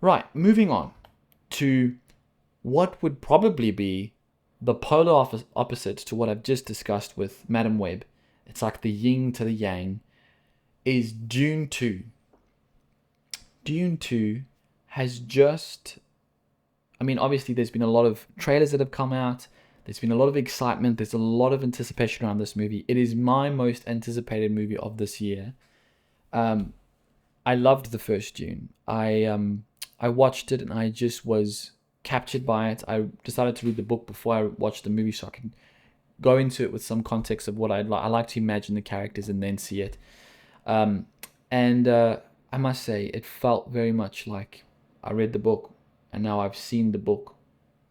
Right, moving on to what would probably be the polar opposite to what I've just discussed with Madam Web. It's like the yin to the yang, is Dune 2. Dune 2 has just, I mean, obviously there's been a lot of trailers that have come out. There's been a lot of excitement. There's a lot of anticipation around this movie. It is my most anticipated movie of this year. Um, I loved the first Dune. I watched it and I just was captured by it. I decided to read the book before I watched the movie so I can go into it with some context of what I'd like. I like to imagine the characters and then see it. Um, and I must say, it felt very much like I read the book and now I've seen the book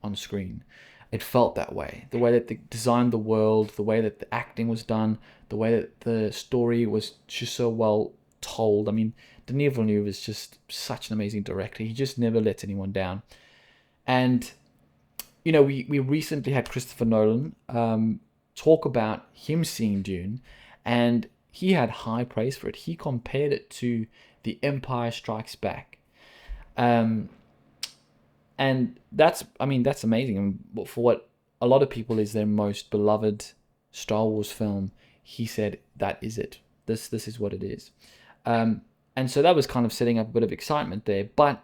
on screen. It felt that way. The way that they designed the world, the way that the acting was done, the way that the story was just so well told. I mean, Denis Villeneuve is just such an amazing director. He just never lets anyone down. And, you know, we recently had Christopher Nolan talk about him seeing Dune, and he had high praise for it. He compared it to The Empire Strikes Back. Um, and that's amazing. And for what a lot of people is their most beloved Star Wars film, he said that is it. This is what it is. And so that was kind of setting up a bit of excitement there. But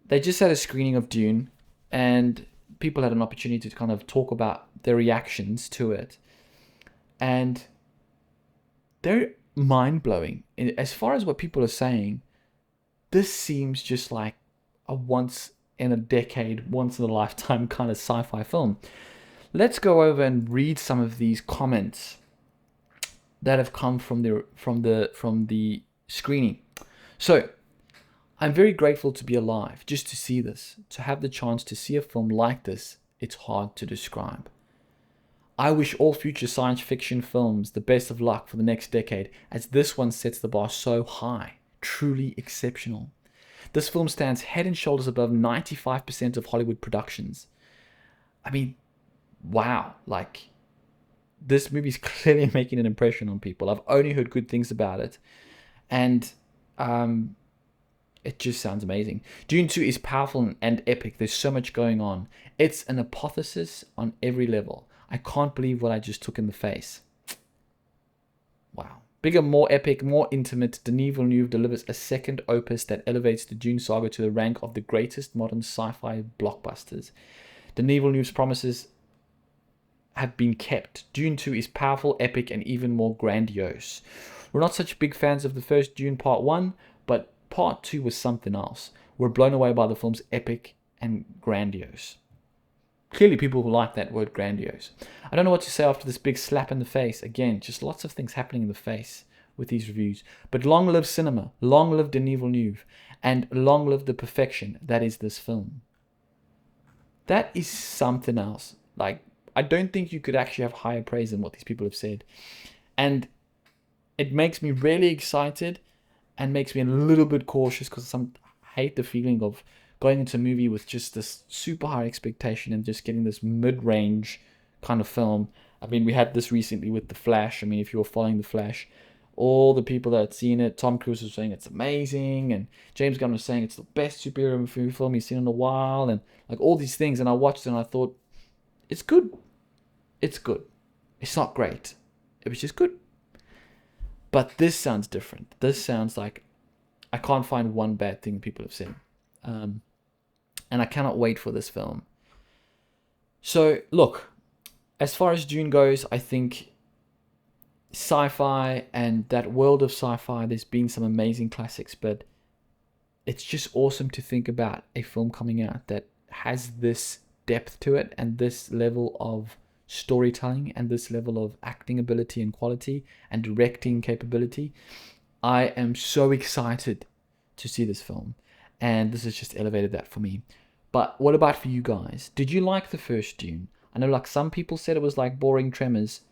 they just had a screening of Dune, and people had an opportunity to kind of talk about their reactions to it. And they're mind-blowing. As far as what people are saying, this seems just like a once in a decade, once in a lifetime kind of sci-fi film. Let's go over and read some of these comments that have come from the screening. So, I'm very grateful to be alive, just to see this, to have the chance to see a film like this. It's hard to describe. I wish all future science fiction films the best of luck for the next decade, as this one sets the bar so high, truly exceptional. This film stands head and shoulders above 95% of Hollywood productions. I mean, wow, like, this movie's clearly making an impression on people. I've only heard good things about it, and it just sounds amazing. Dune 2 is powerful and epic. There's so much going on. It's an apotheosis on every level. I can't believe what I just took in the face. Wow. Bigger, more epic, more intimate, Denis Villeneuve delivers a second opus that elevates the Dune saga to the rank of the greatest modern sci-fi blockbusters. Denis Villeneuve's promises have been kept. Dune 2 is powerful, epic, and even more grandiose. We're not such big fans of the first Dune Part 1, but Part 2 was something else. We're blown away by the film's epic and grandiose. Clearly people who like that word grandiose. I don't know what to say after this big slap in the face. Again, just lots of things happening in the face with these reviews. But long live cinema, long live Denis Villeneuve, and long live the perfection that is this film. That is something else. Like, I don't think you could actually have higher praise than what these people have said. And it makes me really excited and makes me a little bit cautious because I hate the feeling of going into a movie with just this super high expectation and just getting this mid-range kind of film. I mean, we had this recently with The Flash. I mean, if you were following The Flash, all the people that had seen it, Tom Cruise was saying it's amazing, and James Gunn was saying it's the best superhero film he's seen in a while, and like all these things. And I watched it and I thought, it's good. It's good. It's not great. It was just good. But this sounds different. This sounds like I can't find one bad thing people have said. And I cannot wait for this film. So, look, as far as Dune goes, I think sci-fi and that world of sci-fi, there's been some amazing classics, but it's just awesome to think about a film coming out that has this depth to it and this level of storytelling and this level of acting ability and quality and directing capability. I am so excited to see this film, and this has just elevated that for me. But what about for you guys? Did you like the first Dune? I know like some people said it was like boring Tremors.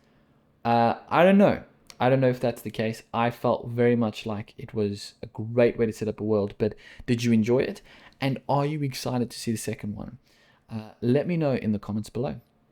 I don't know. I don't know if that's the case. I felt very much like it was a great way to set up a world, but did you enjoy it? And are you excited to see the second one? Let me know in the comments below.